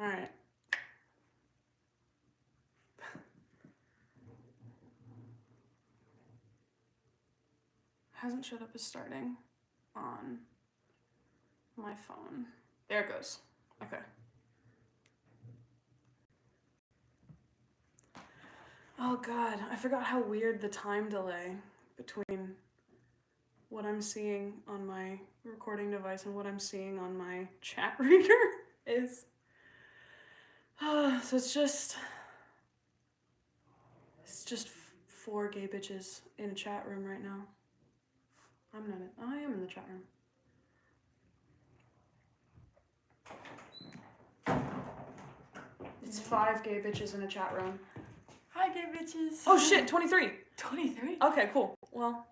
Alright. Hasn't showed up as starting on my phone. There it goes. Okay. Oh god, I forgot how weird the time delay between what I'm seeing on my recording device and what I'm seeing on my chat reader is. So it's just 4 gay bitches in a chat room right now. I am in the chat room. It's 5 gay bitches in a chat room. Hi, gay bitches. Oh shit, 23. 23? Okay, cool. Well.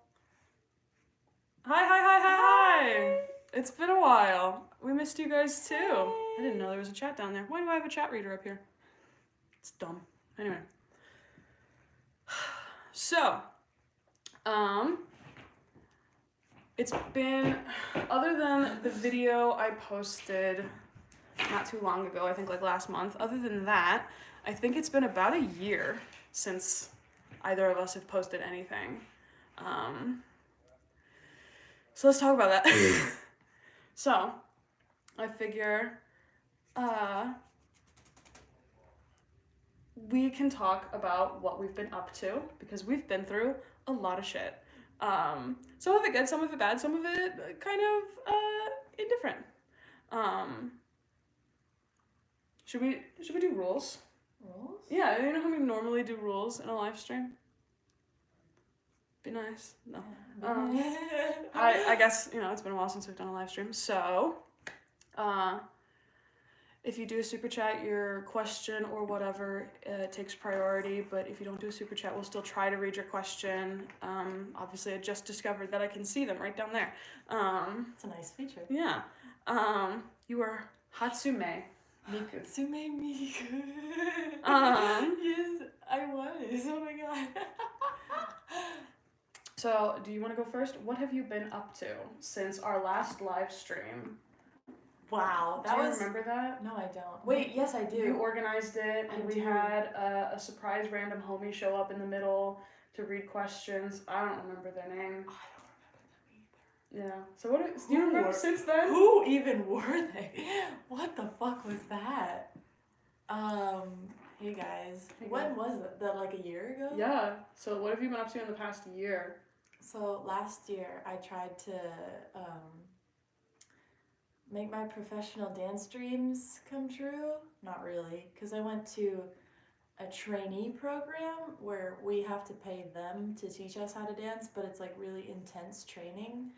Hi. It's been a while. We missed you guys too. I didn't know there was a chat down there. Why do I have a chat reader up here? It's dumb. Anyway. So, it's been, other than the video I posted not too long ago, I think like last month, other than that, I think it's been about a year since either of us have posted anything. So let's talk about that. So, I figure, we can talk about what we've been up to, because we've been through a lot of shit. Some of it good, some of it bad, some of it kind of indifferent. Should we do rules? Rules? Yeah, you know how we normally do rules in a live stream? Be nice. No. I guess, it's been a while since we've done a live stream. So, if you do a super chat, your question or whatever takes priority. But if you don't do a super chat, we'll still try to read your question. Obviously, I just discovered that I can see them right down there. It's a nice feature. Yeah. You are Hatsume Miku. Hatsume Miku. Yes, I was. Oh my god. So, do you want to go first? What have you been up to since our last live stream? Wow, do you remember that? No, I don't. Wait, yes, I do. You organized it, and we had a surprise random homie show up in the middle to read questions. I don't remember their name. I don't remember them either. Yeah. So do you remember since then? Who even were they? What the fuck was that? Hey guys. When was that? Like a year ago? Yeah. So what have you been up to in the past year? So last year I tried to make my professional dance dreams come true. Not really, because I went to a trainee program where we have to pay them to teach us how to dance, but it's like really intense training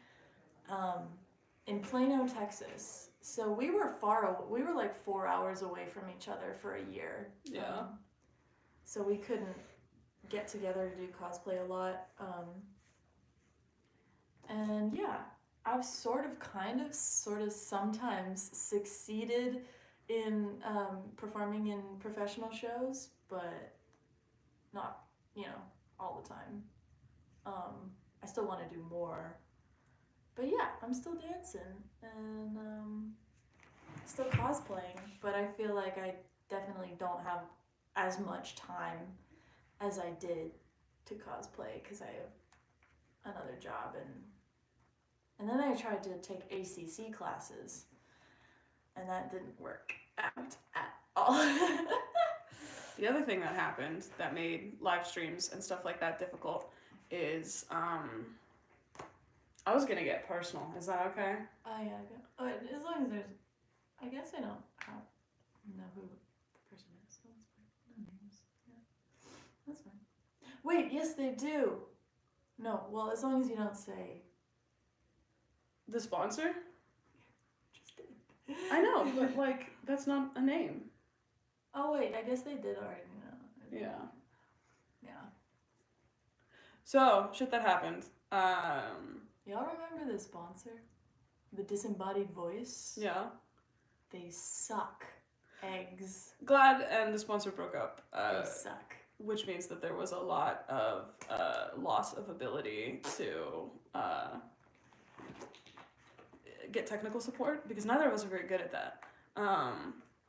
in Plano, Texas. So we were we were like 4 hours away from each other for a year. Yeah. So we couldn't get together to do cosplay a lot. And yeah, I've sort of sometimes succeeded in performing in professional shows, but not, all the time. I still want to do more. But yeah, I'm still dancing and still cosplaying, but I feel like I definitely don't have as much time as I did to cosplay because I have another job and then I tried to take ACC classes and that didn't work out at all. The other thing that happened that made live streams and stuff like that difficult is I was gonna get personal. Is that okay? Oh yeah, as long as there's, I guess I don't know who the person is, so that's fine. No names. Yeah, that's fine. Wait, yes they do. No, well, as long as you don't say the sponsor. Just did. I know, but like that's not a name. Oh wait, I guess they did already know. Yeah. Yeah. So shit that happened. Y'all remember the sponsor? The Disembodied Voice? Yeah. They suck eggs. Glad and the sponsor broke up. They suck. Which means that there was a lot of loss of ability to get technical support because neither of us are very good at that.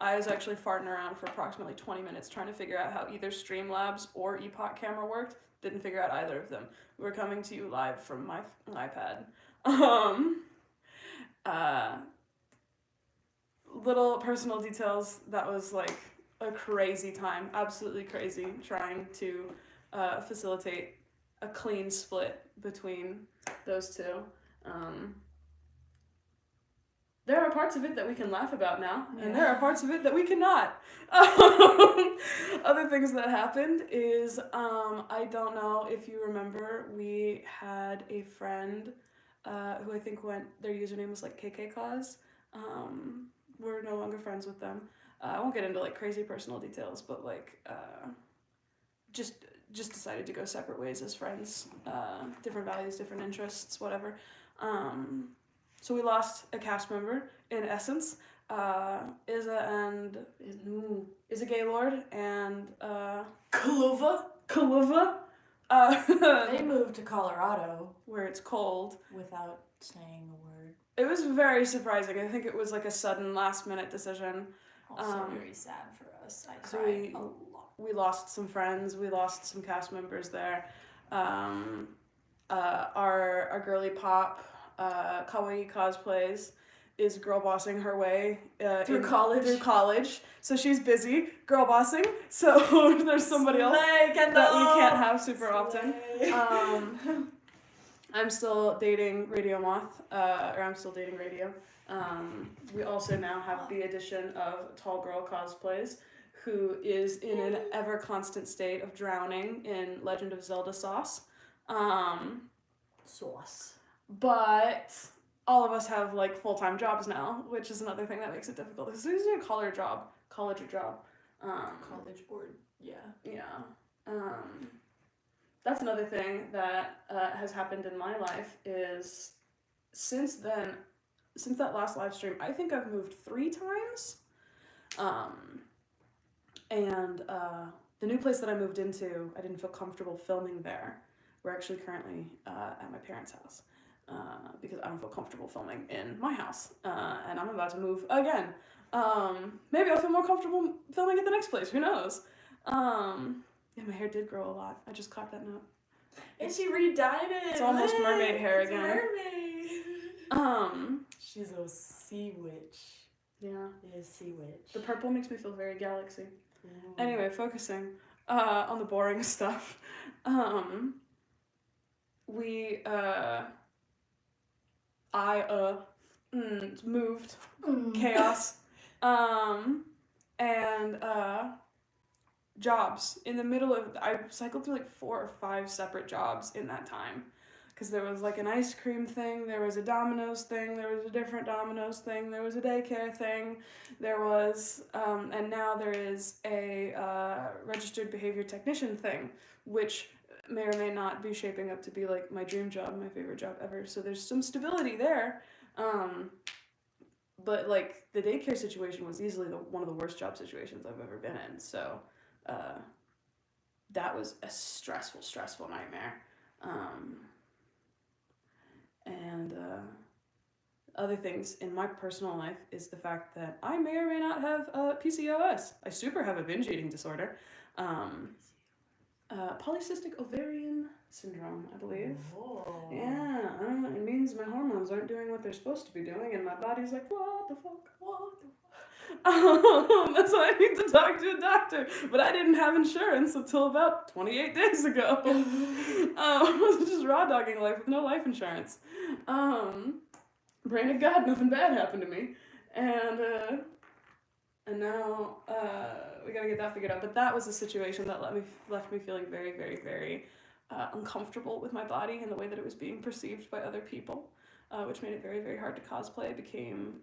I was actually farting around for approximately 20 minutes trying to figure out how either Streamlabs or Epoch Camera worked. Didn't figure out either of them. We're coming to you live from my iPad. Uh, little personal details. That was like a crazy time. Absolutely crazy trying to facilitate a clean split between those two. There are parts of it that we can laugh about now, and there are parts of it that we cannot. Other things that happened is, I don't know if you remember, we had a friend who I think their username was like KKCause. We're no longer friends with them. I won't get into like crazy personal details, but like just decided to go separate ways as friends. Different values, different interests, whatever. So we lost a cast member, in essence. Isa Gaylord and Kaluva. They moved to Colorado where it's cold. without saying a word. It was very surprising. I think it was like a sudden last-minute decision. Also very sad for us. I So cried a lot. we lost some friends. We lost some cast members there. Our girly pop, Kawaii Cosplays, is girl bossing her way Through college. So she's busy girl bossing. So there's somebody else that we can't have super often. I'm still dating Radio Moth, or I'm still dating Radio. We also now have the addition of Tall Girl Cosplays, who is in an ever constant state of drowning in Legend of Zelda sauce. But all of us have like full-time jobs now, which is another thing that makes it difficult. It's usually a college job. College board. Yeah. That's another thing that has happened in my life is since that last live stream, I think I've moved 3 times. And the new place that I moved into, I didn't feel comfortable filming there. We're actually currently at my parents' house because I don't feel comfortable filming in my house. And I'm about to move again. Maybe I'll feel more comfortable filming at the next place. Who knows? Yeah, my hair did grow a lot. I just caught that note. And she redyed it. It's almost mermaid hair again. Mermaid. She's a sea witch. Yeah. Yeah, sea witch. The purple makes me feel very galaxy. Ooh. Anyway, focusing on the boring stuff. I moved. Chaos. And jobs. In the middle of, I cycled through like 4 or 5 separate jobs in that time. Because there was like an ice cream thing, there was a Domino's thing, there was a different Domino's thing, there was a daycare thing, there was, and now there is a registered behavior technician thing, which may or may not be shaping up to be like my dream job, my favorite job ever. So there's some stability there. But like the daycare situation was easily one of the worst job situations I've ever been in. So that was a stressful nightmare. And other things in my personal life is the fact that I may or may not have PCOS. I super have a binge eating disorder. Polycystic ovarian syndrome, I believe. Oh. Yeah, it means my hormones aren't doing what they're supposed to be doing, and my body's like, what the fuck? That's why I need to talk to a doctor. But I didn't have insurance until about 28 days ago. I was just raw dogging life with no life insurance. Praying to God nothing bad happened to me. And now we gotta get that figured out. But that was a situation that left me feeling very, very, very uncomfortable with my body and the way that it was being perceived by other people, which made it very, very hard to cosplay. I became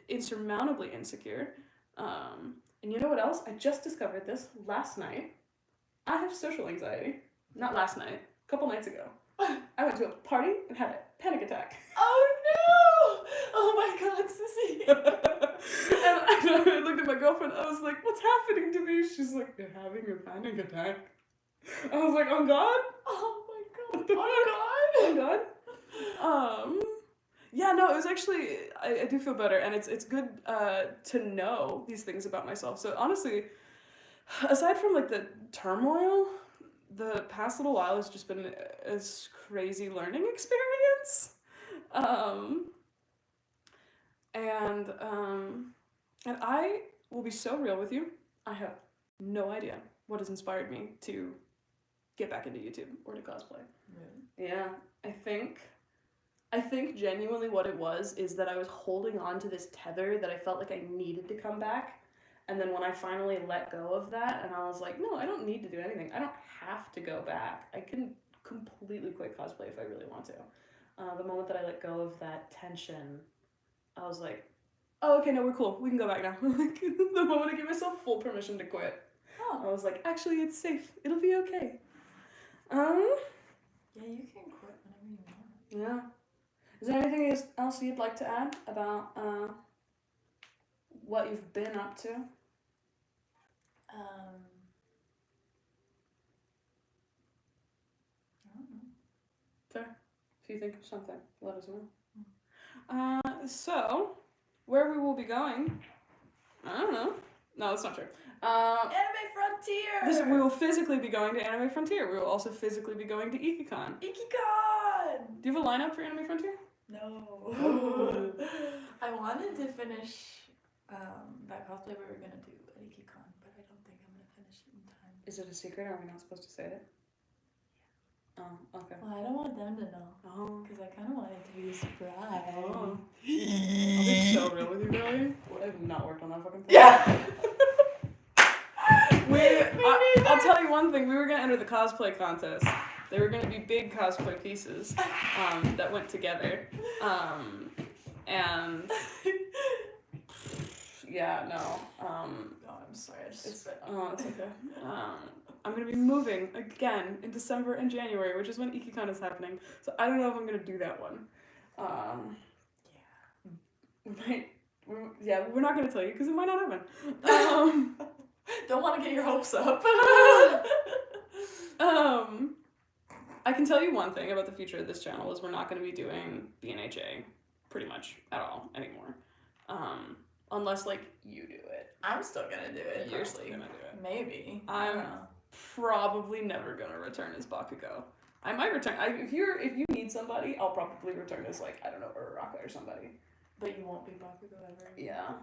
insurmountably insecure. And you know what else? I just discovered this last night. I have social anxiety. Not last night, a couple nights ago. I went to a party and had a panic attack. Oh no! Oh my God, Sissy! And I looked at my girlfriend, I was like, what's happening to me? She's like, you're having a panic attack. I was like, on God? Oh my God. On God? On God? Yeah, Yeah, no, it was actually, I do feel better, and it's good to know these things about myself. So honestly, aside from like the turmoil, the past little while has just been a crazy learning experience. Um, and and I will be so real with you. I have no idea what has inspired me to get back into YouTube or to cosplay. Yeah, I think genuinely what it was is that I was holding on to this tether that I felt like I needed to come back. And then when I finally let go of that and I was like, no, I don't need to do anything. I don't have to go back. I can completely quit cosplay if I really want to. The moment that I let go of that tension, I was like, oh, okay, no, we're cool. We can go back now. Like, the moment I gave myself full permission to quit, I was like, actually, it's safe. It'll be okay. Yeah, you can quit whenever you want. Yeah. Is there anything else you'd like to add about what you've been up to? I don't know. Fair. If you think of something, let us know. So, where we will be going, I don't know. No, that's not true. Anime Frontier! We will physically be going to Anime Frontier. We will also physically be going to IkiCon. IkiCon! Do you have a lineup for Anime Frontier? No. I wanted to finish that cosplay we were going to do at IkiCon, but I don't think I'm going to finish it in time. Is it a secret? Are we not supposed to say it? Oh, okay. Well, I don't want them to know. Oh. Because I kind of want it to be a surprise. Oh. I'll be so real with you, Billy. I have not worked on that fucking thing. Yeah! I'll tell you one thing. We were going to enter the cosplay contest. There were going to be big cosplay pieces that went together. And... Yeah, no. Oh, I'm sorry. It's okay. I'm going to be moving again in December and January, which is when IkiCon is happening. So I don't know if I'm going to do that one. We're not going to tell you because it might not happen. Don't want to get your hopes up. I can tell you one thing about the future of this channel is we're not going to be doing BNHA pretty much at all anymore. Unless, like, you do it. I'm still gonna do it. You're still gonna do it. Maybe. I'm probably never gonna return as Bakugo. I might return. If you need somebody, I'll probably return as, like, I don't know, Uraraka or somebody. But you won't be Bakugo ever. Yeah.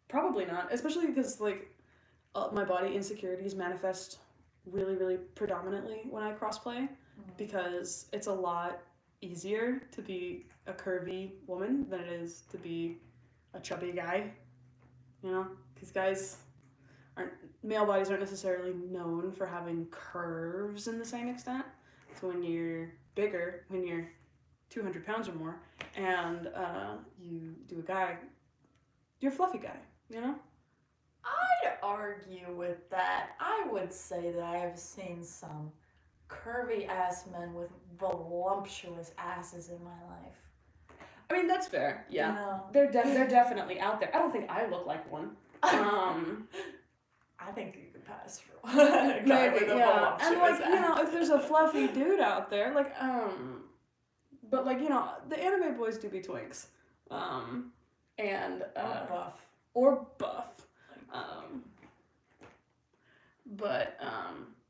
Probably not. Especially because, like, my body insecurities manifest really, really predominantly when I crossplay. Because it's a lot easier to be a curvy woman than it is to be a chubby guy. You know, because male bodies aren't necessarily known for having curves in the same extent. So when you're bigger, when you're 200 pounds or more, and you do a guy, you're a fluffy guy, you know? I'd argue with that. I would say that I have seen some curvy ass men with voluptuous asses in my life. I mean, that's fair. Yeah, No. they're definitely out there. I don't think I look like one. I think you could pass for one. A guy with a voluptuous and like ass. you know, if there's a fluffy dude out there, like but like you know, the anime boys do be twinks, and or buff, but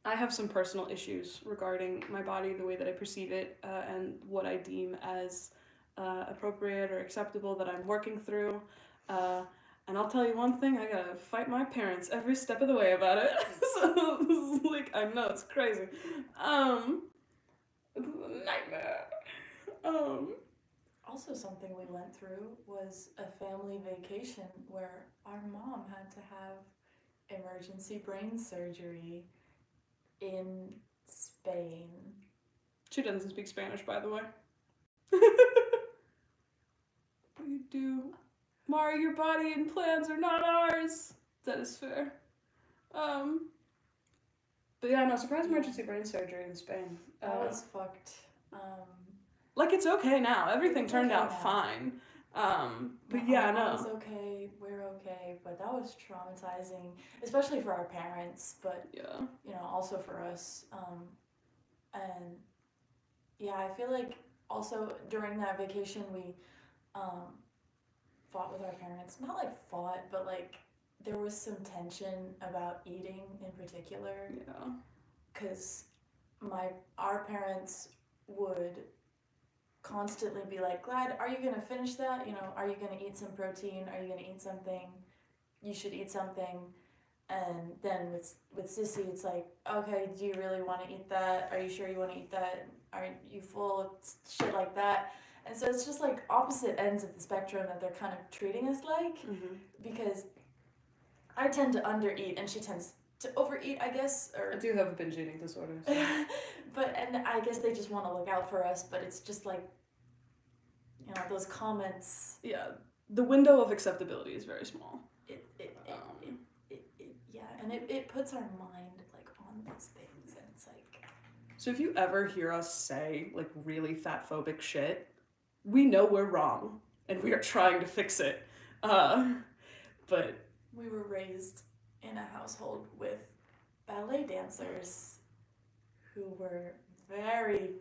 I have some personal issues regarding my body, the way that I perceive it, and what I deem as appropriate or acceptable that I'm working through. And I'll tell you one thing, I gotta fight my parents every step of the way about it. So this is like, I know, it's crazy. It's a nightmare. Also, something we went through was a family vacation where our mom had to have emergency brain surgery in Spain. She doesn't speak Spanish, by the way. You do. Mari, your body and plans are not ours. That is fair. But yeah, no, surprise emergency brain surgery in Spain. That was fucked. Like, it's okay now. Everything It's turned okay out now. fine. But My yeah, mom no. was okay, we're okay, but that was traumatizing, especially for our parents, but Yeah. you know, also for us. And yeah, I feel like also during that vacation we fought with our parents. Not like fought, but like there was some tension about eating in particular. Yeah. Because our parents would constantly be like, Glad, are you gonna finish that? You know, are you gonna eat some protein? Are you gonna eat something? You should eat something. And then with Sissy, it's like, okay, do you really want to eat that? Are you sure you want to eat that? Are you full? Shit like that. And so it's just like opposite ends of the spectrum that they're kind of treating us like, because I tend to undereat and she tends to overeat, I guess. Or I do have a binge eating disorder. So. and I guess they just want to look out for us, but it's just like, you know, those comments. Yeah, the window of acceptability is very small. And it puts our mind like on those things, and it's like. So if you ever hear us say like really fat phobic shit, we know we're wrong and we are trying to fix it. But we were raised in a household with ballet dancers who were very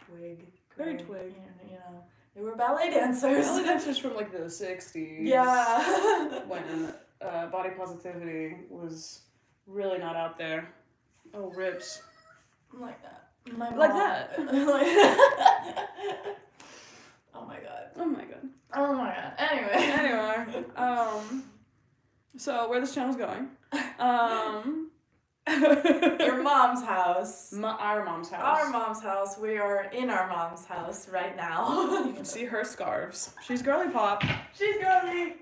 twig. Very twig. You know, they were ballet dancers. Ballet dancers from like the 60s. Yeah. When body positivity was really not out there. Oh, ribs. Like that. My mom. Like that. Oh my god. Oh my god. Oh my god. Anyway. So where this channel's going. Your mom's house. Our mom's house. Our mom's house. We are in our mom's house right now. You can see her scarves. She's girly pop. She's girly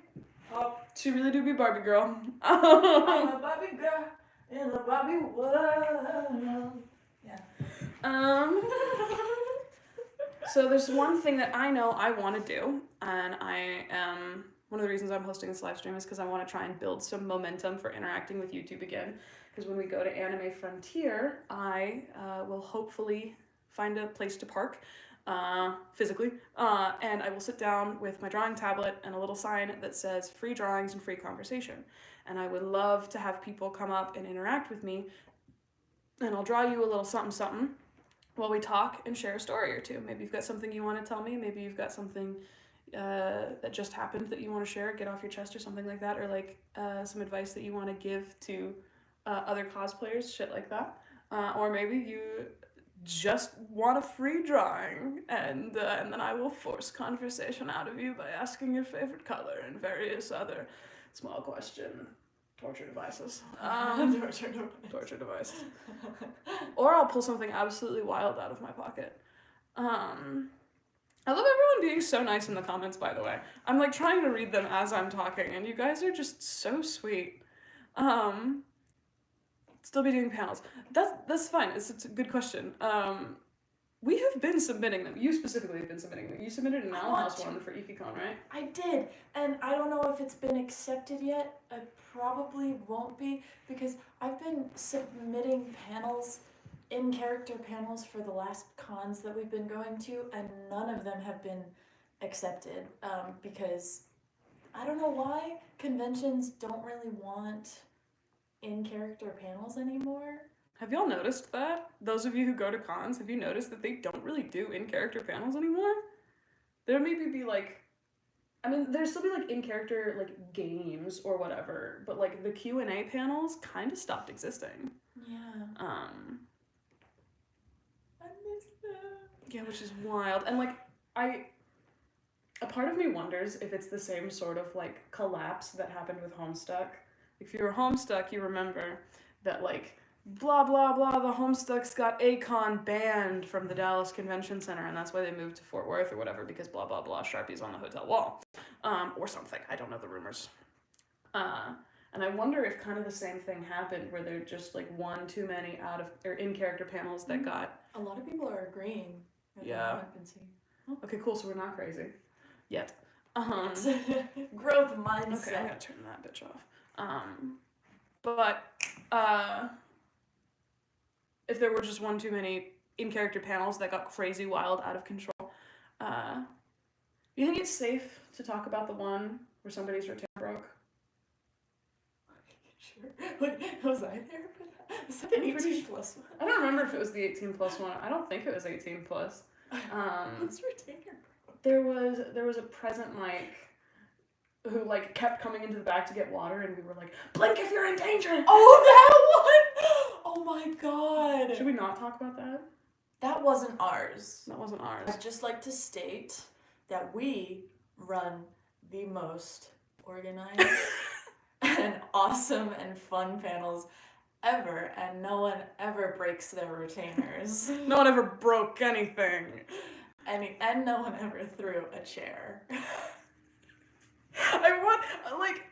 pop. She really do be Barbie girl. I'm a Barbie girl in the Barbie world. Yeah. So there's one thing that I know I want to do, and I am one of the reasons I'm hosting this live stream is because I want to try and build some momentum for interacting with YouTube again. Because when we go to Anime Frontier, I will hopefully find a place to park physically, and I will sit down with my drawing tablet and a little sign that says free drawings and free conversation. And I would love to have people come up and interact with me, and I'll draw you a little something something while we talk and share a story or two. Maybe you've got something you want to tell me, maybe you've got something that just happened that you want to share, get off your chest or something like that, or like some advice that you want to give to other cosplayers, shit like that. Or maybe you just want a free drawing, and then I will force conversation out of you by asking your favorite color and various other small question torture devices. Torture devices. Or I'll pull something absolutely wild out of my pocket. I love everyone being so nice in the comments, by the way. I'm like trying to read them as I'm talking, and you guys are just so sweet. Still be doing panels. That's fine. It's a good question. We have been submitting them. You specifically have been submitting them. You submitted an Owl House one for IkiCon, right? I did, and I don't know if it's been accepted yet. It probably won't be, because I've been submitting panels, in-character panels, for the last cons that we've been going to, and none of them have been accepted, because I don't know why conventions don't really want in-character panels anymore. Have y'all noticed that? Those of you who go to cons, have you noticed that they don't really do in-character panels anymore? There maybe be like, I mean, there'd still be like in-character like games or whatever, but like the Q&A panels kind of stopped existing. Yeah. I miss them. Yeah, which is wild. And like, a part of me wonders if it's the same sort of like collapse that happened with Homestuck. If you were Homestuck, you remember that like, blah, blah, blah, the Homestucks got A-Con banned from the Dallas Convention Center, and that's why they moved to Fort Worth or whatever, because blah, blah, blah, Sharpies on the hotel wall. Or something. I don't know the rumors. And I wonder if kind of the same thing happened, where there just like one too many out of, or in-character panels that got... A lot of people are agreeing. Yeah. Okay, cool, so we're not crazy. Yet. Growth mindset. Okay, I'm gonna turn that bitch off. But if there were just one too many in-character panels that got crazy wild out of control, you think it's safe to talk about the one where somebody's return broke? Sure. Wait, was I there for that? Was that the 18 plus one? I don't remember if it was the 18 plus one. I don't think it was 18 plus. What's retainer broke? There was a present mic who like kept coming into the back to get water, and we were like, blink if you're in danger. Oh, that one! Oh my god. Should we not talk about that? That wasn't ours. That wasn't ours. I'd just like to state that we run the most organized and awesome and fun panels ever, and no one ever breaks their retainers. No one ever broke anything. And no one ever threw a chair. I want, like,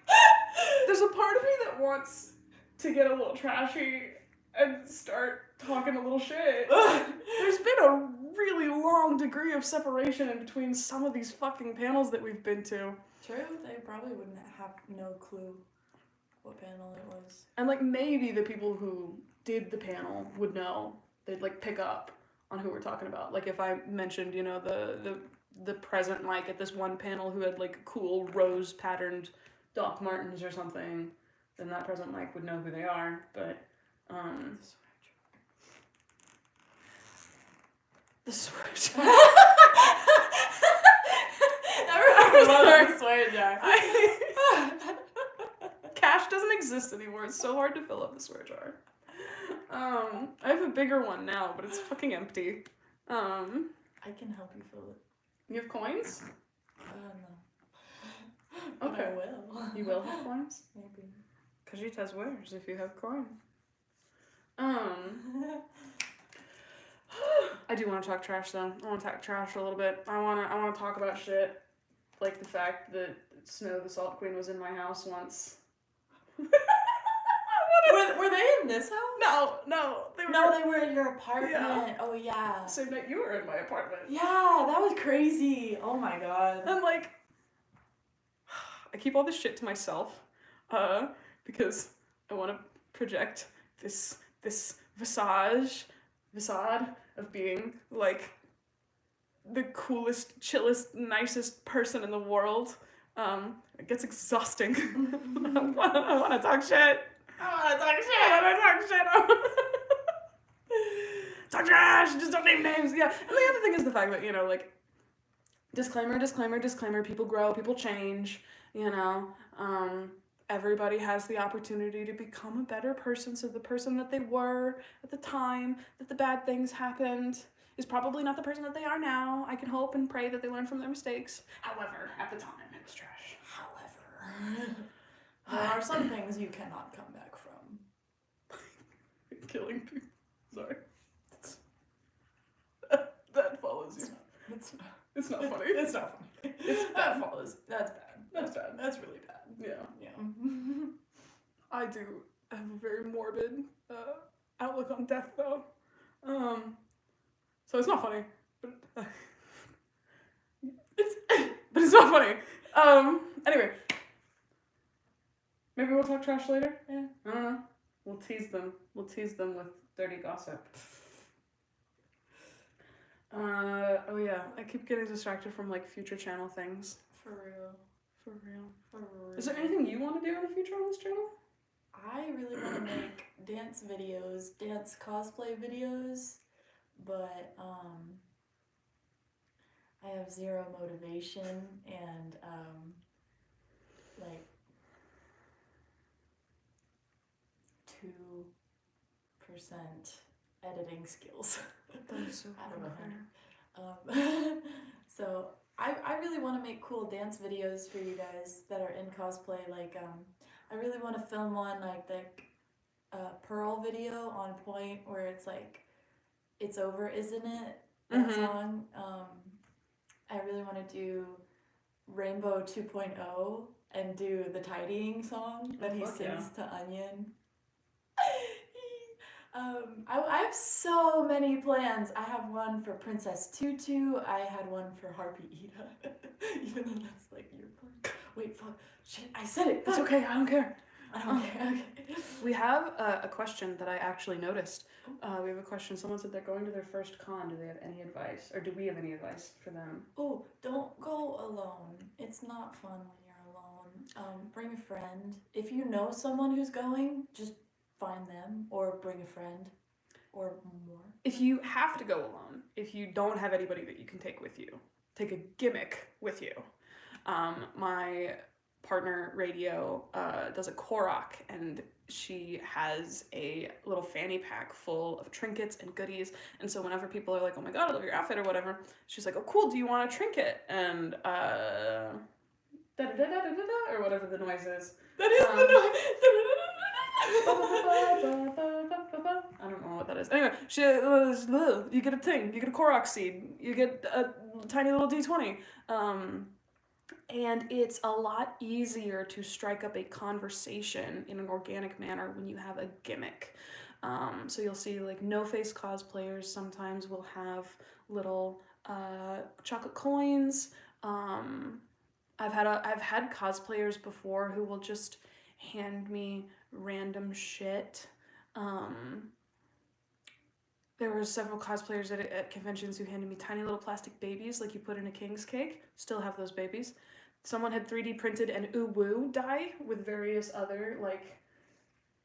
there's a part of me that wants to get a little trashy and start talking a little shit. There's been a really long degree of separation in between some of these fucking panels that we've been to. True, they probably wouldn't have no clue what panel it was. And, like, maybe the people who did the panel would know. They'd, like, pick up on who we're talking about. Like, if I mentioned, you know, the present mic at this one panel who had, like, cool rose-patterned Doc Martens or something, then that present mic would know who they are. But, the swear jar. Everyone loves the swear jar. Cash doesn't exist anymore. It's so hard to fill up the swear jar. I have a bigger one now, but it's fucking empty. I can help you fill it. You have coins? No. Okay. But I will. You will have coins? Maybe. Kajita swears if you have coin. I do want to talk trash though. I want to talk trash a little bit. I want to talk about shit. Like the fact that Snow the Salt Queen was in my house once. Were they in this house? No. They were in your apartment. Yeah. Oh yeah. Same night you were in my apartment. Yeah, that was crazy. Oh my god. And like, I keep all this shit to myself, because I want to project this facade of being like the coolest, chillest, nicest person in the world. It gets exhausting. I want to talk shit. Talk trash. Just don't name names. Yeah. And the other thing is the fact that, you know, like, disclaimer, people grow, people change, you know. Everybody has the opportunity to become a better person, so the person that they were at the time that the bad things happened is probably not the person that they are now. I can hope and pray that they learn from their mistakes. However, at the time, it was trash. However, there are some things you cannot come back from. Killing people. Sorry. That follows you. It's not funny. It's not funny. That follows. That's bad. That's bad. That's really bad. Yeah. Yeah. I do have a very morbid outlook on death, though. So it's not funny, but it's not funny. Anyway, maybe we'll talk trash later. Yeah. I don't know. We'll tease them with dirty gossip. Oh yeah, I keep getting distracted from like future channel things. For real. Is there anything you want to do in the future on this channel? I really want to make dance videos, dance cosplay videos, but I have zero motivation and like 2% editing skills. That is so out of unfair. 100. So I really want to make cool dance videos for you guys that are in cosplay. Like I really want to film one like the Pearl video on Point where it's like It's Over, Isn't It? That song. I really want to do Rainbow 2.0 and do the tidying song that he sings to Onion. I have so many plans. I have one for Princess Tutu. I had one for Harpy Ida. Even though that's like your plan. Wait, fuck. Shit, I said it. It's okay, I don't care. I don't care. Okay. We have a question that I actually noticed. We have a question. Someone said they're going to their first con. Do they have any advice? Or do we have any advice for them? Oh, don't go alone. It's not fun when you're alone. Bring a friend. If you know someone who's going, just find them or bring a friend or more. If you have to go alone, if you don't have anybody that you can take with you, take a gimmick with you. My partner Radio does a Korok, and she has a little fanny pack full of trinkets and goodies. And so whenever people are like, "Oh my god, I love your outfit" or whatever, she's like, "Oh cool, do you want a trinket?" And da da da da da da, or whatever the noise is. That is the I don't know what that is. Anyway, you get a thing, you get a Korok seed, you get a tiny little D20. And it's a lot easier to strike up a conversation in an organic manner when you have a gimmick. So you'll see like no-face cosplayers sometimes will have little chocolate coins. I've had cosplayers before who will just hand me random shit. There were several cosplayers at conventions who handed me tiny little plastic babies like you put in a king's cake. Still have those babies. Someone had 3D printed an uwu die with various other like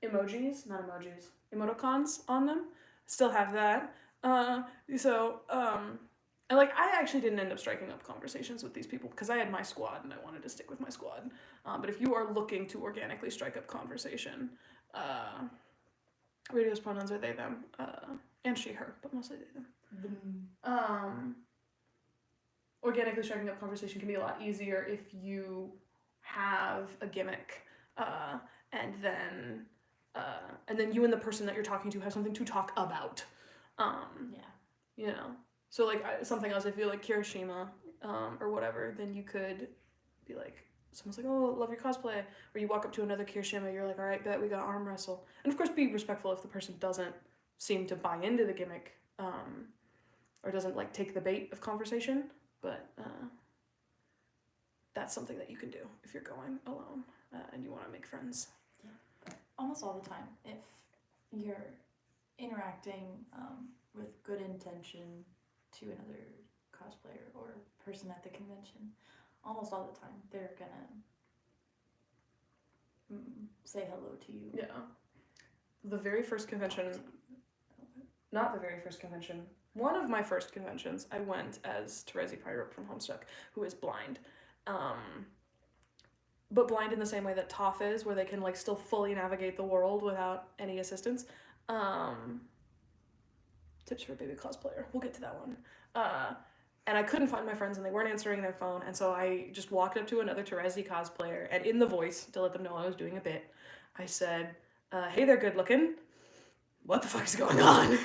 emoticons on them. Still have that. And like I actually didn't end up striking up conversations with these people because I had my squad and I wanted to stick with my squad. But if you are looking to organically strike up conversation, Radio's pronouns are they, them, and she, her, but mostly they, them. Organically striking up conversation can be a lot easier if you have a gimmick, and then you and the person that you're talking to have something to talk about. You know, so like something else. I feel like Kirishima, or whatever. Then you could be like, someone's like, "Oh, love your cosplay," or you walk up to another Kirishima. You're like, "All right, bet we got arm wrestle," and of course be respectful if the person doesn't seem to buy into the gimmick, or doesn't like take the bait of conversation. But that's something that you can do if you're going alone and you want to make friends. Yeah. Almost all the time, if you're interacting with good intention to another cosplayer or person at the convention, almost all the time they're gonna say hello to you. Yeah. The very first convention, not the very first convention, one of my first conventions, I went as Terezi Pirate from Homestuck, who is blind. But blind in the same way that Toph is, where they can like still fully navigate the world without any assistance. Tips for a baby cosplayer. We'll get to that one. And I couldn't find my friends and they weren't answering their phone, and so I just walked up to another Terezi cosplayer, and in the voice, to let them know I was doing a bit, I said, "Hey there, good looking. What the fuck is going on?"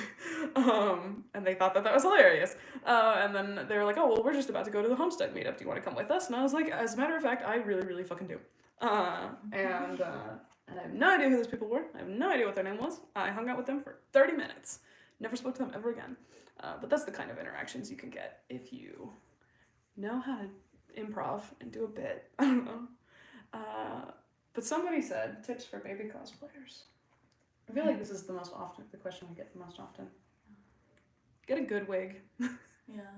And they thought that was hilarious. And then they were like, "Oh, well, we're just about to go to the Homestuck meetup. Do you want to come with us?" And I was like, as a matter of fact, I really, really fucking do. And I have no idea who those people were. I have no idea what their name was. I hung out with them for 30 minutes. Never spoke to them ever again. But that's the kind of interactions you can get if you know how to improv and do a bit. I don't know. But somebody said tips for baby cosplayers. I feel like this is the question we get the most often. Get a good wig. Yeah.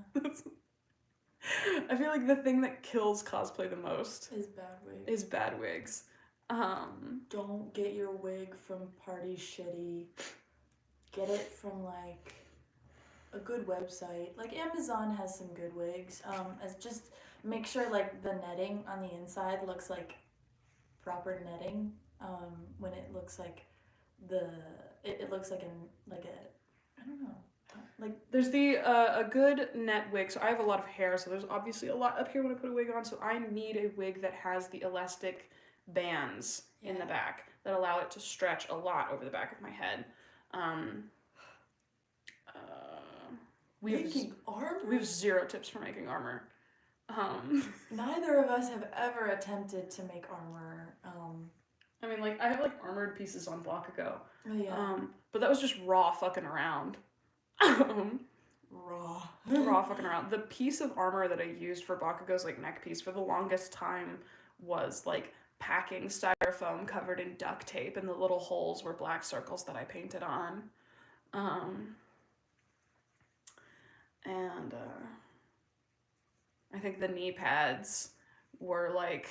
I feel like the thing that kills cosplay the most is bad wigs. Don't get your wig from Party Shitty. Get it from like a good website. Like Amazon has some good wigs. As just make sure like the netting on the inside looks like proper netting. When it looks like it looks like a I don't know. Like there's a good net wig. So I have a lot of hair, so there's obviously a lot up here when I put a wig on. So I need a wig that has the elastic bands in the back that allow it to stretch a lot over the back of my head. Making armor? We have 0 tips for making armor. Neither of us have ever attempted to make armor. I mean, like, I have, like, armored pieces on Bakugo. Oh, yeah. But that was just raw fucking around. Raw fucking around. The piece of armor that I used for Bakugo's, like, neck piece for the longest time was, like, packing styrofoam covered in duct tape, and the little holes were black circles that I painted on. And I think the knee pads were like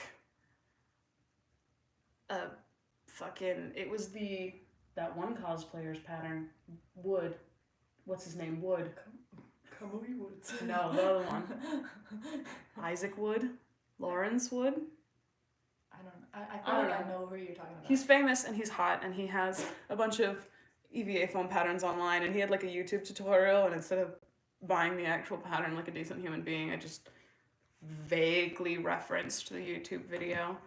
a fucking, it was that one cosplayer's pattern, Wood. What's his name? Wood. Kamui Woods. No, the other one. Isaac Wood, Lawrence Wood. I don't know. I feel like I know who you're talking about. He's famous and he's hot and he has a bunch of EVA foam patterns online, and he had like a YouTube tutorial, and instead of buying the actual pattern like a decent human being, I just vaguely referenced the YouTube video.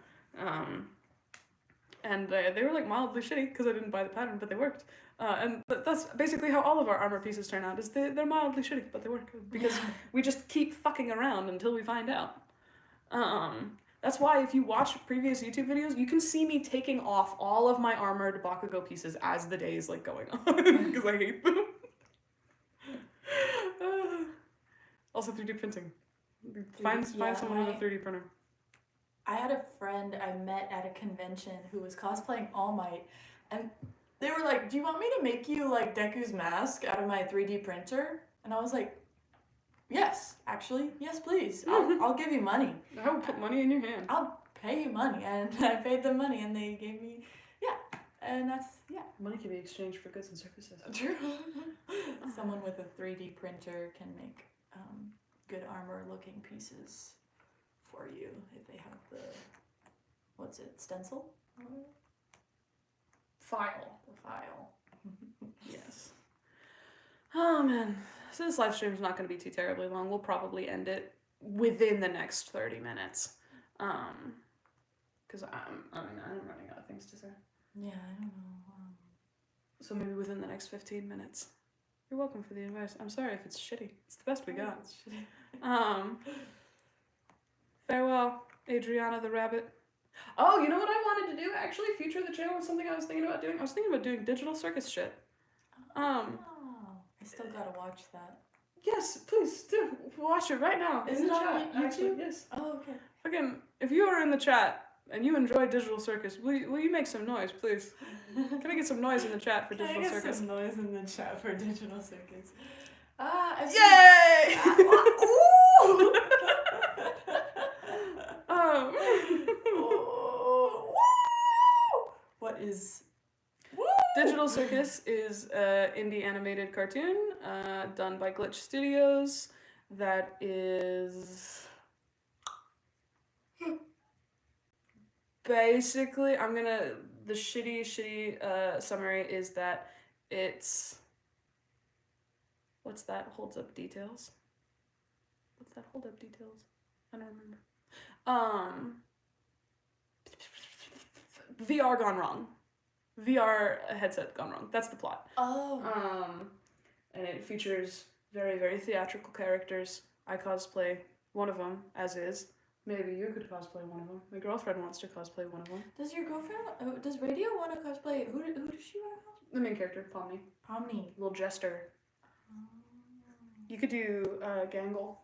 And they were like mildly shitty because I didn't buy the pattern, but they worked. And that's basically how all of our armor pieces turn out, is they're mildly shitty, but they work. Because we just keep fucking around until we find out. That's why if you watch previous YouTube videos, you can see me taking off all of my armored Bakugo pieces as the day is like going on, because I hate them. Also 3D printing. Find someone with a 3D printer. I had a friend I met at a convention who was cosplaying All Might, and they were like, "Do you want me to make you like Deku's mask out of my 3D printer?" And I was like, "Yes, actually, yes, please. I'll give you money. I will put money in your hand. I'll pay you money." And I paid them money, and they gave me, and that's Money can be exchanged for goods and services. true. Someone with a 3D printer can make good armor-looking pieces for you if they have the, what's it, stencil? File. The file. Yes. Oh man. So this live stream is not going to be too terribly long. We'll probably end it within the next 30 minutes. Because I'm running out of things to say. Yeah, I don't know. So maybe within the next 15 minutes. You're welcome for the advice. I'm sorry if it's shitty. It's the best we got. It's shitty. Farewell, Adriana the Rabbit. Oh, you know what I wanted to do? Actually, feature the channel was something I was thinking about doing. I was thinking about doing digital circus shit. I still gotta watch that. Yes, please do. Watch it right now. Is in it the on chat, YouTube? actually, yes. Oh, okay. Fucking, if you are in the chat and you enjoy digital circus, will you make some noise, please? Can I get some noise in the chat for digital circus? Can I get some noise in the chat for digital circus? Yay! Ooh! What is... Digital Circus is an indie animated cartoon done by Glitch Studios that is basically, the shitty summary is that it's, what's that? Holds up details? What's that? Hold up details? I don't remember. VR gone wrong. VR headset gone wrong. That's the plot. Oh. And it features very, very theatrical characters. I cosplay one of them, as is. Maybe you could cosplay one of them. My girlfriend wants to cosplay one of them. Does your girlfriend, does Radio want to cosplay? Who does she want to cosplay? The main character, Pomni. Pomni. Little jester. You could do Gangle.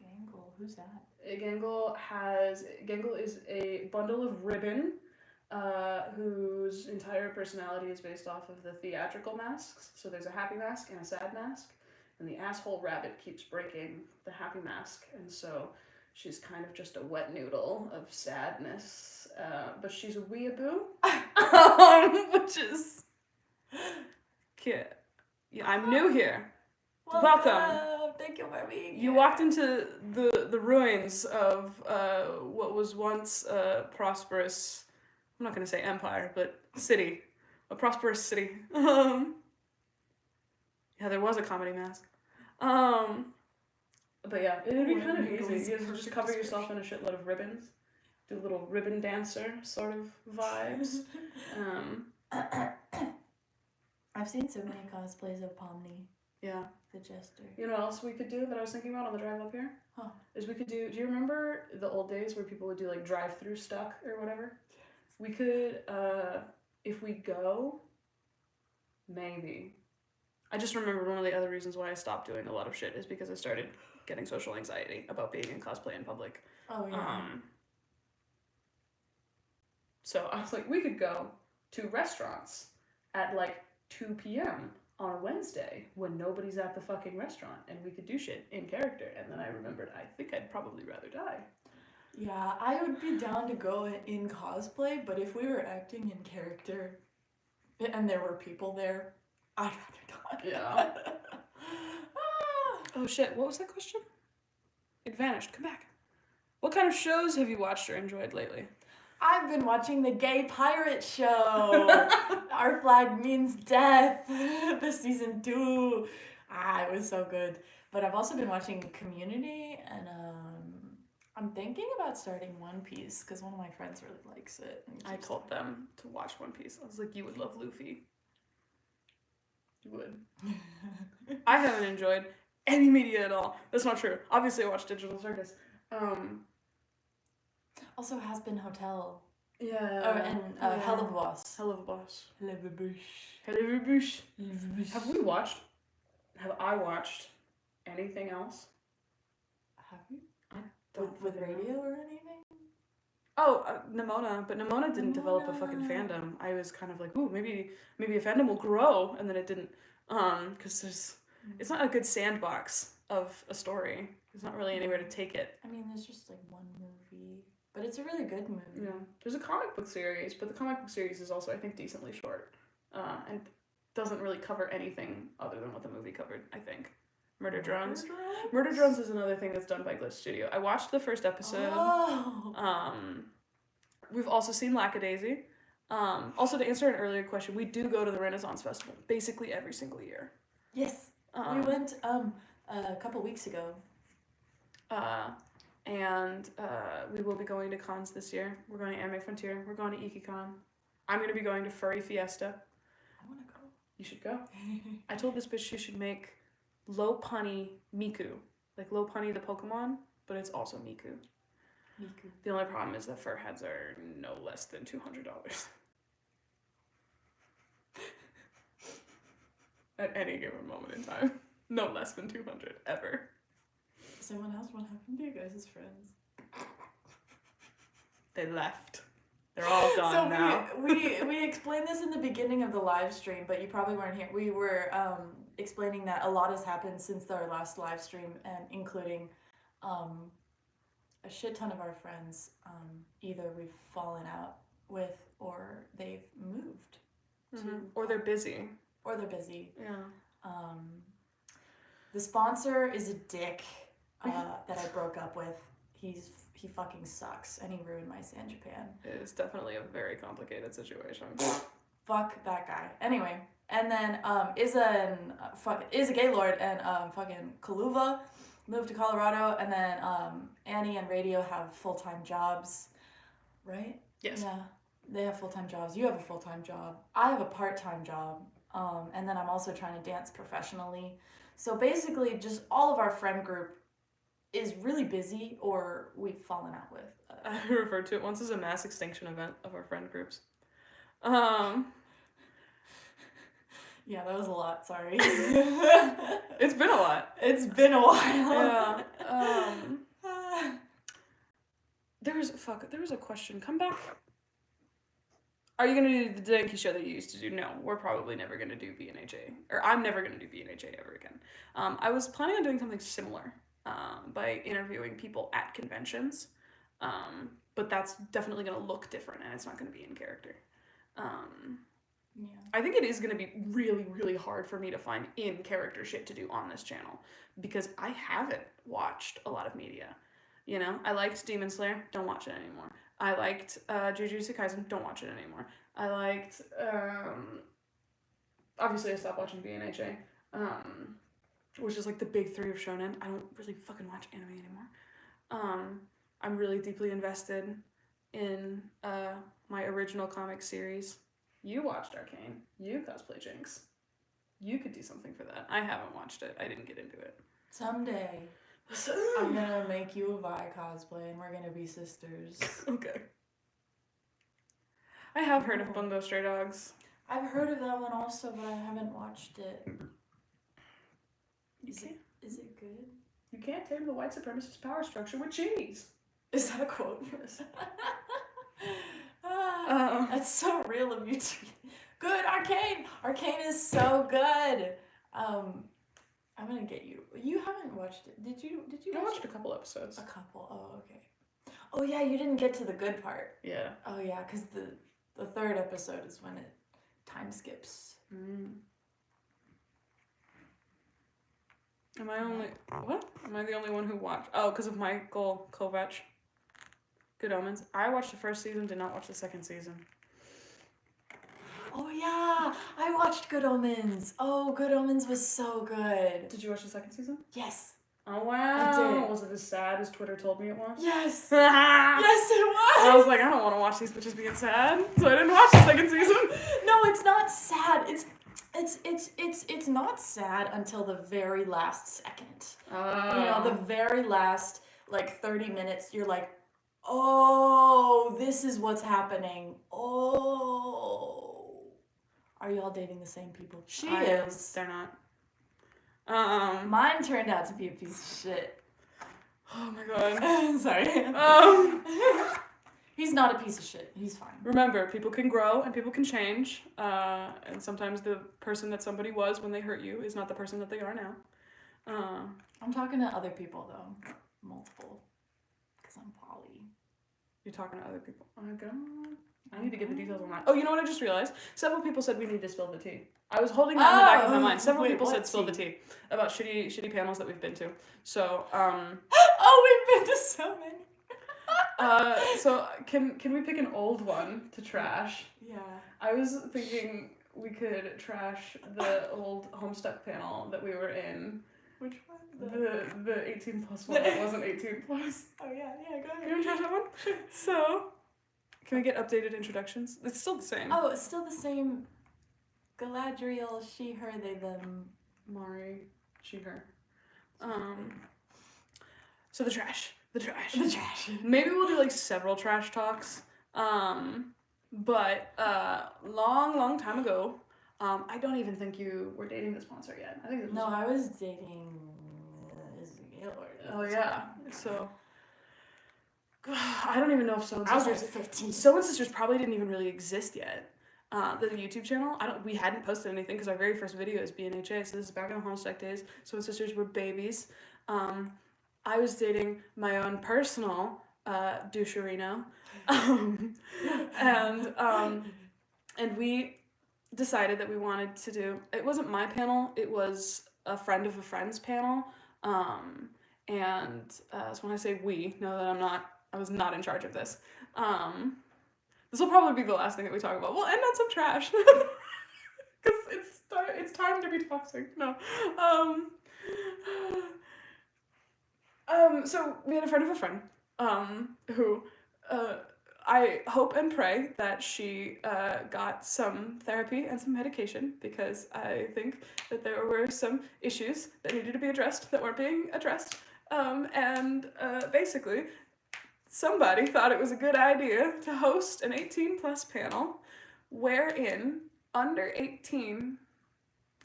Gangle, who's that? Gangle is a bundle of ribbon whose entire personality is based off of the theatrical masks. So there's a happy mask and a sad mask, and the asshole rabbit keeps breaking the happy mask, and so she's kind of just a wet noodle of sadness, but she's a weeaboo, which is cute. Yeah, I'm new here. Welcome. Thank you for being here. You walked into the ruins of what was once a prosperous, I'm not going to say empire, but city. A prosperous city. Yeah, there was a comedy mask. But yeah, it'd be kind of easy. You just cover yourself in a shitload of ribbons. Do a little ribbon dancer sort of vibes. I've seen so many cosplays of Pomni. Yeah. The jester. You know what else we could do that I was thinking about on the drive up here? Huh. Is we could do you remember the old days where people would do like drive-through stuck or whatever? We could, if we go, maybe. I just remembered one of the other reasons why I stopped doing a lot of shit is because I started getting social anxiety about being in cosplay in public. Oh, yeah. So I was like, we could go to restaurants at like 2 p.m. on a Wednesday when nobody's at the fucking restaurant, and we could do shit in character. And then I remembered, I think I'd probably rather die. Yeah, I would be down to go in cosplay, but if we were acting in character and there were people there, I'd rather die. Yeah. Oh shit, what was that question? It vanished. Come back. What kind of shows have you watched or enjoyed lately? I've been watching the Gay Pirate Show. Our Flag Means Death. The season 2. It was so good. But I've also been watching Community, and I'm thinking about starting One Piece because one of my friends really likes it. I told them to watch One Piece. I was like, you would love Luffy. You would. I haven't enjoyed any media at all. That's not true. Obviously, I watched Digital Circus. Also, Has Been Hotel. Yeah. And Hell of a Boss. Hell of a Boss. Hell of a Bush. Hell of a Bush. Have I watched anything else? Have you? I don't With fucking know. radio or anything? Oh, Nimona, but Nimona didn't develop a fucking fandom. I was kind of like, ooh, maybe a fandom will grow, and then it didn't. Because it's not a good sandbox of a story. There's not really anywhere to take it. I mean, there's just like one movie, but it's a really good movie. Yeah, there's a comic book series, but the comic book series is also, I think, decently short, and doesn't really cover anything other than what the movie covered. I think. Murder Drones. Murder Drones is another thing that's done by Glitch Studio. I watched the first episode. Oh. We've also seen Lackadaisy. Also, to answer an earlier question, we do go to the Renaissance Festival basically every single year. Yes. We went a couple weeks ago. And we will be going to cons this year. We're going to Anime Frontier. We're going to IkiCon. I'm going to be going to Furry Fiesta. I want to go. You should go. I told this bitch she should make Lopunny Miku. Like Lopunny the Pokemon, but it's also Miku. Miku. The only problem is that fur heads are no less than $200. At any given moment in time. No less than 200 ever. Someone else, what happened to you guys' friends? They left. They're all gone now. We explained this in the beginning of the live stream, but you probably weren't here. We were explaining that a lot has happened since our last live stream, and including a shit ton of our friends either we've fallen out with or they've moved. Or they're busy. Or they're busy. Yeah. The sponsor is a dick that I broke up with. He fucking sucks, and he ruined my San Japan. It is definitely a very complicated situation. Fuck that guy. Anyway, and then is a Gaylord and fucking Kaluva moved to Colorado, and then Annie and Radio have full-time jobs, right? Yes. Yeah, they have full-time jobs. You have a full-time job. I have a part-time job, and then I'm also trying to dance professionally. So basically, just all of our friend group is really busy, or we've fallen out with. I referred to it once as a mass extinction event of our friend groups. Yeah, that was a lot. Sorry. It's been a lot. It's been a while. Yeah. There was a question. Come back. Are you gonna do the Denki show that you used to do? No, we're probably never gonna do BNHA, or I'm never gonna do BNHA ever again. I was planning on doing something similar, by interviewing people at conventions, but that's definitely gonna look different, and it's not gonna be in character. Yeah. I think it is gonna be really, really hard for me to find in character shit to do on this channel because I haven't watched a lot of media. You know, I liked Demon Slayer, don't watch it anymore. I liked Jujutsu Kaisen, don't watch it anymore. I liked, obviously I stopped watching BNHA, which is like the big three of shonen. I don't really fucking watch anime anymore. I'm really deeply invested in my original comic series. You watched Arcane. You cosplay Jinx. You could do something for that. I haven't watched it. I didn't get into it. Someday, I'm gonna make you a Vi cosplay, and we're gonna be sisters. Okay. I have heard of Bungo Stray Dogs. I've heard of that one also, but I haven't watched it. Is it good? You can't tame the white supremacist power structure with cheese. Is that a quote? Yes. That's so real of you to good. Arcane is so good. I'm gonna get you. You haven't watched it. Did you I watch watched a couple episodes. a couple? Oh, okay. Oh yeah, you didn't get to the good part. Yeah. Oh yeah, because the third episode is when it time skips. Am I only what? Am I the only one who watched? Oh, because of Michael Kovac. Good Omens. I watched the first season. Did not watch the second season. Oh yeah, I watched Good Omens. Oh, Good Omens was so good. Did you watch the second season? Yes. Oh wow! I did. Was it as sad as Twitter told me it was? Yes. Yes, Yes, it was. I was like, I don't want to watch these bitches being sad, so I didn't watch the second season. No, it's not sad. It's not sad until the very last second. You know, the very last like 30 minutes. You're like, oh, this is what's happening. Oh, are y'all dating the same people? She is. They're not. Mine turned out to be a piece of shit. Oh my god. Sorry. He's not a piece of shit. He's fine. Remember, people can grow and people can change. And sometimes the person that somebody was when they hurt you is not the person that they are now. I'm talking to other people though, multiple, because I'm poly. You're talking to other people. Oh my god. I need to get the details on that. Oh, you know what I just realized? Several people said we need to spill the tea. I was holding that in the back of my mind. Several people said spill the tea about shitty panels that we've been to. So, Oh, we've been to so many. So can we pick an old one to trash? Yeah. I was thinking we could trash the old Homestuck panel that we were in. Which one? The 18 plus one that wasn't 18 plus. Oh yeah, go ahead. Can we trash that one? So, can we get updated introductions? It's still the same. Oh, it's still the same. Galadriel, she, her, they, them. Mari, she, her. So the trash. Maybe we'll do like several trash talks. But long time ago, I don't even think you were dating the sponsor yet. I think it was I was dating Gaylord. Oh yeah. So I don't even know if So and I was Sisters 15. So and Sisters probably didn't even really exist yet. The YouTube channel, we hadn't posted anything because our very first video is BNHA, so this is back in the Homestuck days. So and Sisters were babies. I was dating my own personal doucherino. And we decided that we wanted to do, it wasn't my panel, it was a friend of a friend's panel. So when I say we, know that I was not in charge of this. This will probably be the last thing that we talk about. We'll end on some trash. Because it's time to be toxic. No. So we had a friend of a friend, who, I hope and pray that she got some therapy and some medication, because I think that there were some issues that needed to be addressed that weren't being addressed. Basically, somebody thought it was a good idea to host an 18 plus panel wherein under 18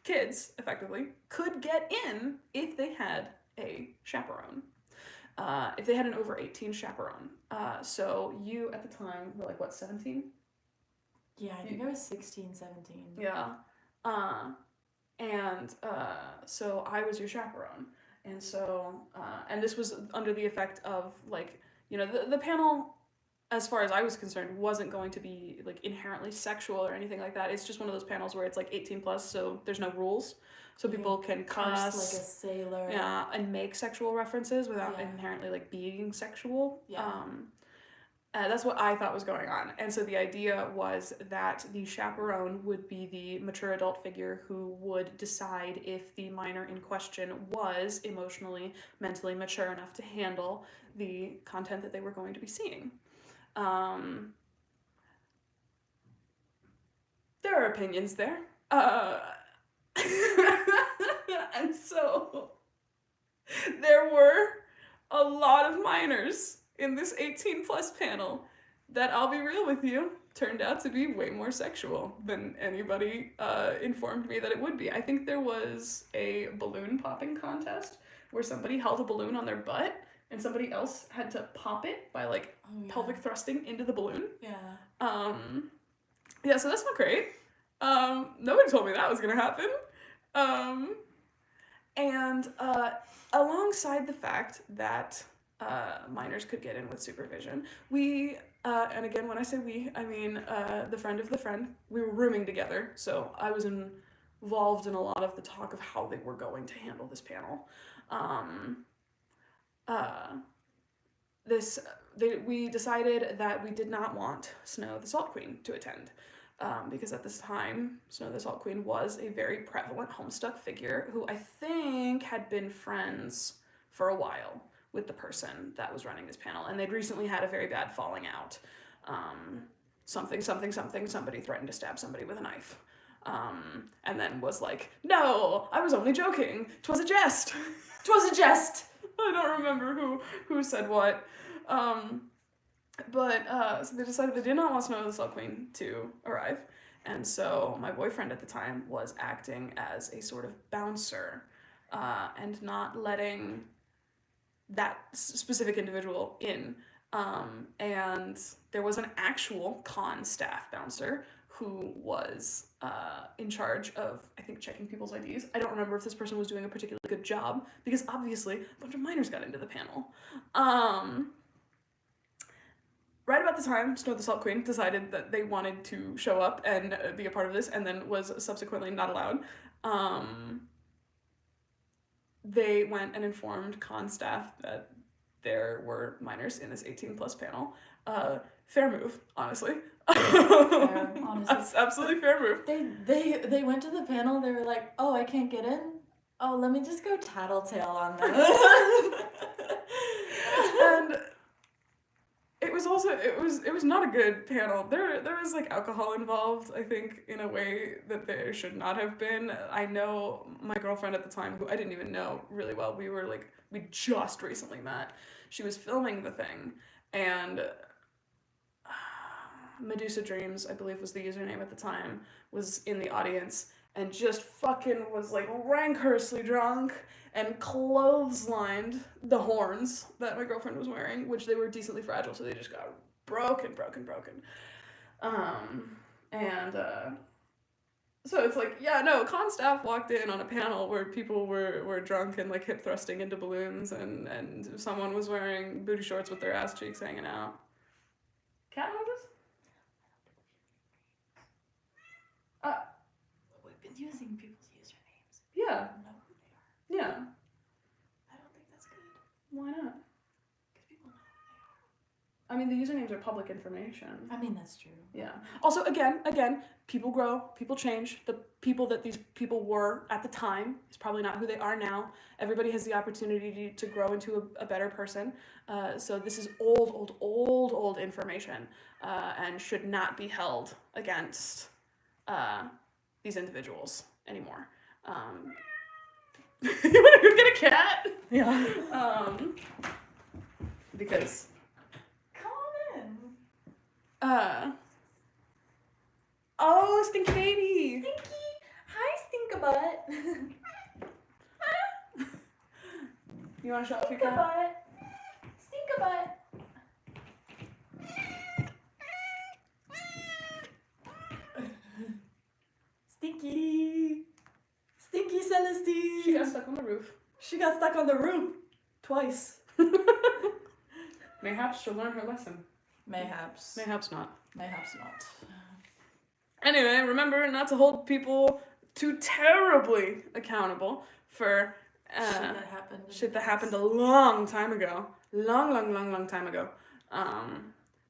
kids, effectively, could get in if they had a chaperone. If they had an over 18 chaperone. So you at the time were like, what, 17? Yeah, I think I was 16, 17. Yeah. So I was your chaperone. And so, and this was under the effect of, like, you know, the panel, as far as I was concerned, wasn't going to be, like, inherently sexual or anything like that. It's just one of those panels where it's, like, 18 plus, so there's no rules. So people can cuss, like a sailor. Yeah, and make sexual references without inherently, like, being sexual. Yeah. That's what I thought was going on. And so the idea was that the chaperone would be the mature adult figure who would decide if the minor in question was emotionally, mentally mature enough to handle the content that they were going to be seeing. There are opinions there. And so there were a lot of minors in this 18 plus panel that, I'll be real with you, turned out to be way more sexual than anybody informed me that it would be. I think there was a balloon popping contest where somebody held a balloon on their butt and somebody else had to pop it by, like, pelvic thrusting into the balloon. Yeah. Yeah, so that's not great. Nobody told me that was gonna happen. Alongside the fact that minors could get in with supervision, we, and again, when I say we, I mean the friend of the friend, we were rooming together. So I was in involved in a lot of the talk of how they were going to handle this panel. Uh, we decided that we did not want Snow the Salt Queen to attend. Because at this time, Snow the Salt Queen was a very prevalent Homestuck figure who I think had been friends for a while with the person that was running this panel, and they'd recently had a very bad falling out. Something, somebody threatened to stab somebody with a knife. And then was like, no, I was only joking. 'Twas a jest. 'Twas a jest. I don't remember who said what. So they decided they did not want Snow the Salt Queen to arrive. And so my boyfriend at the time was acting as a sort of bouncer, and not letting that specific individual in. And there was an actual con staff bouncer who was in charge of, I think, checking people's IDs. I don't remember if this person was doing a particularly good job, because obviously a bunch of minors got into the panel. Right about the time Snow the Salt Queen decided that they wanted to show up and be a part of this, and then was subsequently not allowed, they went and informed con staff that there were minors in this 18 plus panel. Fair move, honestly. Fair, honestly. That's absolutely fair move. They went to the panel, they were like, oh, I can't get in? Oh, let me just go tattletale on them. And it was not a good panel. There was like alcohol involved, I think, in a way that there should not have been. I know my girlfriend at the time, who I didn't even know really well, we just recently met. She was filming the thing, and Medusa Dreams, I believe was the username at the time, was in the audience and just fucking was like rancorously drunk and clotheslined the horns that my girlfriend was wearing, which they were decently fragile, so they just got broken. So it's like, yeah, no, con staff walked in on a panel where people were drunk and like hip thrusting into balloons, and someone was wearing booty shorts with their ass cheeks hanging out. Cat noises? We've been using people's usernames. Yeah. I don't know who they are. Yeah. I don't think that's good. Why not? Because people know who I mean, the usernames are public information. they are. I mean, that's true. Yeah. Also, again, people grow, people change. The people that these people were at the time is probably not who they are now. Everybody has the opportunity to grow into a better person. So this is old information, and should not be held against these individuals anymore. You want to go get a cat? Yeah. Because Come on in. Oh, Stinky Baby! Stinky! Hi, Stink-a-butt. You want to show off your cat? Stink-a-butt. Stink-a-butt. Stinky. Stinky Celestine. She got stuck on the roof. She got stuck on the roof. Twice. Mayhaps she'll learn her lesson. Mayhaps. Mayhaps not. Mayhaps not. Anyway, remember not to hold people too terribly accountable for shit that happened a long time ago. Long time ago.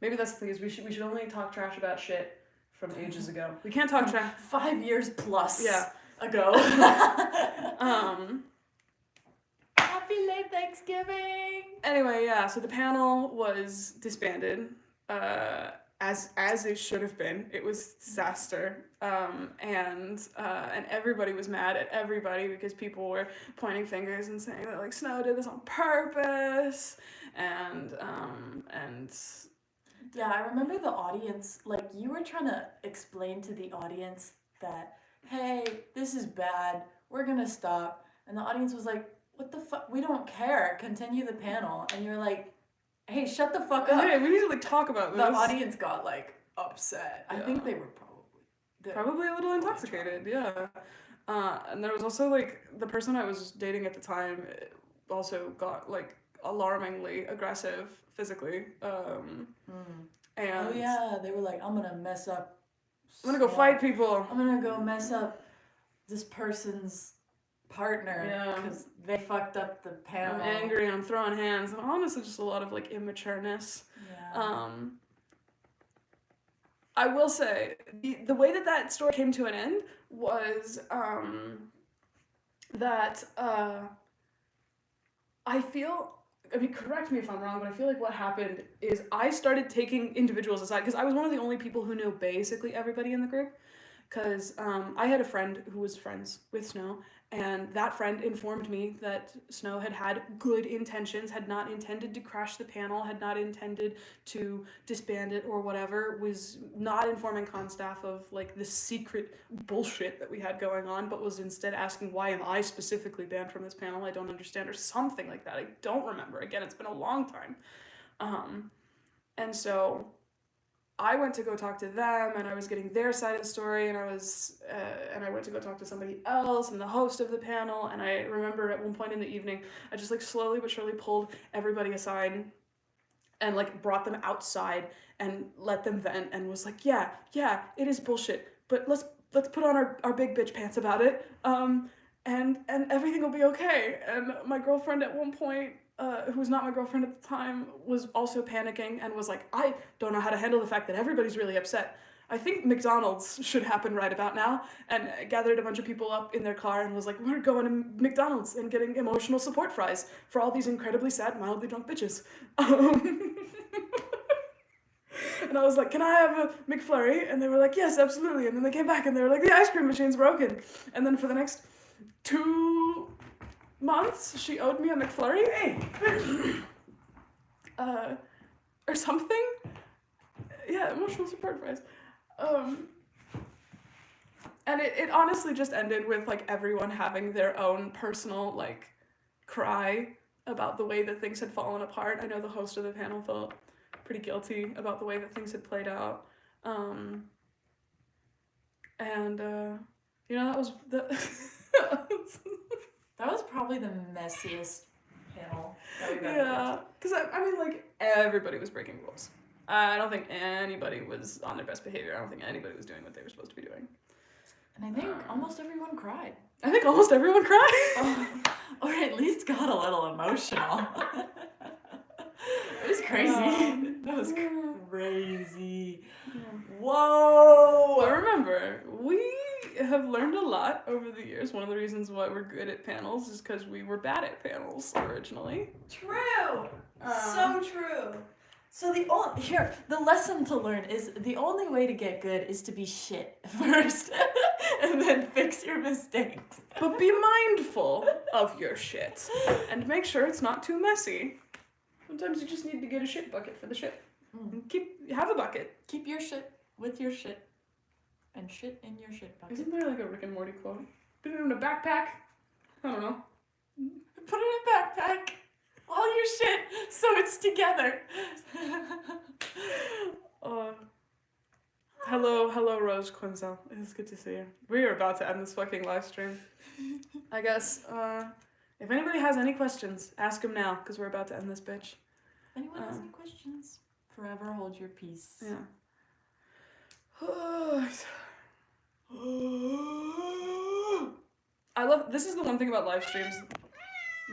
Maybe that's the thing, is we should only talk trash about shit from ages ago. We can't talk trash. 5 years plus. Yeah. Ago. Happy late Thanksgiving. Anyway, yeah, so the panel was disbanded, as it should have been. It was a disaster, and everybody was mad at everybody because people were pointing fingers and saying that like Snow did this on purpose, and Yeah, I remember the audience, like, you were trying to explain to the audience that, hey, this is bad, we're gonna stop, and the audience was like, what the fuck, we don't care, continue the panel, and you're like, hey, shut the fuck up. Hey, we need to like talk about this. The audience got like upset. Yeah. I think they were probably a little intoxicated, yeah. And there was also like the person I was dating at the time also got like alarmingly aggressive physically. And oh yeah, they were like, I'm gonna mess up. I'm gonna go fight people. I'm gonna go mess up this person's partner Yeah. because they fucked up the panel. I'm angry, I'm throwing hands. Honestly, just a lot of like immatureness. Yeah. I will say, the way that story came to an end was that I feel, I mean, correct me if I'm wrong, but I feel like what happened is I started taking individuals aside, because I was one of the only people who knew basically everybody in the group. Because I had a friend who was friends with Snow, and that friend informed me that Snow had good intentions, had not intended to crash the panel, had not intended to disband it or whatever, was not informing con staff of like the secret bullshit that we had going on, but was instead asking, why am I specifically banned from this panel? I don't understand, or something like that. I don't remember. Again, it's been a long time. And so I went to go talk to them, and I was getting their side of the story, and I went to go talk to somebody else, and the host of the panel, and I remember at one point in the evening, I just like slowly but surely pulled everybody aside, and like brought them outside and let them vent, and was like, yeah, it is bullshit, but let's put on our big bitch pants about it, and everything will be okay. And my girlfriend at one point, who was not my girlfriend at the time, was also panicking and was like, I don't know how to handle the fact that everybody's really upset. I think McDonald's should happen right about now, and gathered a bunch of people up in their car and was like, we're going to McDonald's and getting emotional support fries for all these incredibly sad, mildly drunk bitches. And I was like, can I have a McFlurry? And they were like, yes, absolutely. And then they came back and they were like, the ice cream machine's broken. And then for the next 2 months, she owed me a McFlurry. Or something. Yeah, emotional support fries. And it honestly just ended with like everyone having their own personal like cry about the way that things had fallen apart. I know the host of the panel felt pretty guilty about the way that things had played out. That was That was probably the messiest panel that we've ever yeah, because I mean, like, everybody was breaking rules. I don't think anybody was on their best behavior. I don't think anybody was doing what they were supposed to be doing. And I think almost everyone cried. I think almost everyone cried. Or at least got a little emotional. It was crazy. That was crazy. Whoa! But remember, we have learned a lot over the years. One of the reasons why we're good at panels is because we were bad at panels originally. True! So true. So the lesson to learn is the only way to get good is to be shit first and then fix your mistakes. But be mindful of your shit and make sure it's not too messy. Sometimes you just need to get a shit bucket for the shit. Have a bucket. Keep your shit with your shit. And shit in your shit bucket. Isn't there like a Rick and Morty quote? Put it in a backpack? I don't know. Put it in a backpack. All your shit so it's together. Hello, Rose Quinzel. It's good to see you. We are about to end this fucking live stream. I guess, if anybody has any questions, ask them now, because we're about to end this bitch. If anyone has any questions, forever hold your peace. Yeah. This is the one thing about live streams,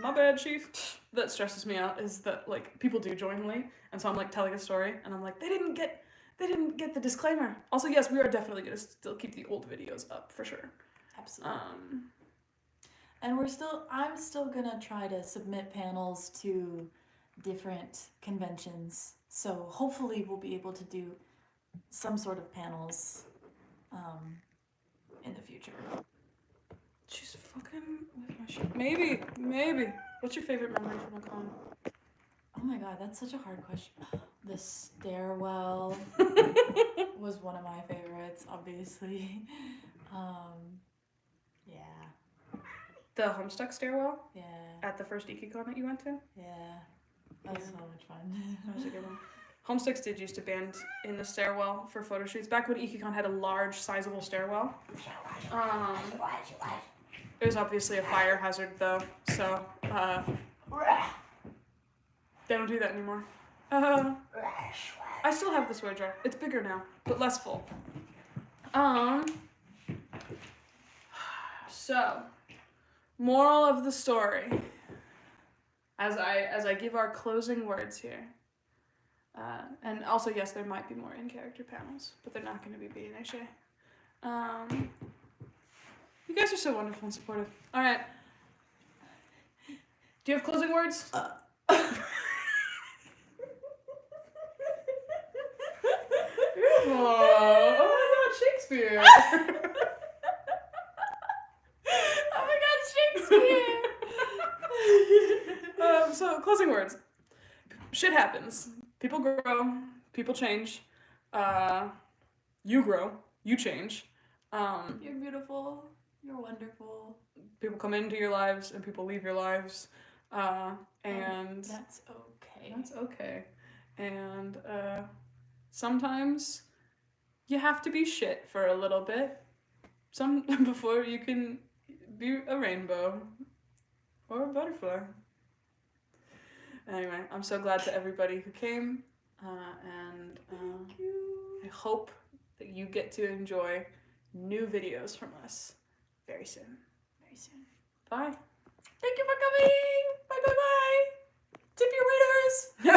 my bad, chief, that stresses me out, is that like people do join late, and so I'm like telling a story and I'm like, they didn't get the disclaimer. Also, yes, we are definitely gonna still keep the old videos up for sure. Absolutely. And I'm still gonna try to submit panels to different conventions, so hopefully we'll be able to do some sort of panels in the future. She's fucking with my shit. Maybe. What's your favorite memory from a con? Oh my god, that's such a hard question. The stairwell was one of my favorites, obviously. Yeah. The Homestuck stairwell? Yeah. At the first IkiCon that you went to? Yeah. That was so much fun. That was a good one. Homesticks did used to band in the stairwell for photo shoots. Back when IkiCon had a large, sizable stairwell. It was obviously a fire hazard though, so they don't do that anymore. I still have the swear jar. It's bigger now, but less full. So, moral of the story, as I give our closing words here, and also yes, there might be more in-character panels, but they're not going to be B&H. You guys are so wonderful and supportive. All right. Do you have closing words? Beautiful. Oh my God, Shakespeare. Oh my God, Shakespeare. So closing words. Shit happens. People grow. People change. You grow. You change. You're beautiful. You're wonderful. People come into your lives and people leave your lives. And that's okay. That's okay. And sometimes you have to be shit for a little bit. Before you can be a rainbow or a butterfly. Anyway, I'm so glad to everybody who came, and Thank you. I hope that you get to enjoy new videos from us very soon. Very soon. Bye. Thank you for coming. Bye bye bye. Tip your waiters.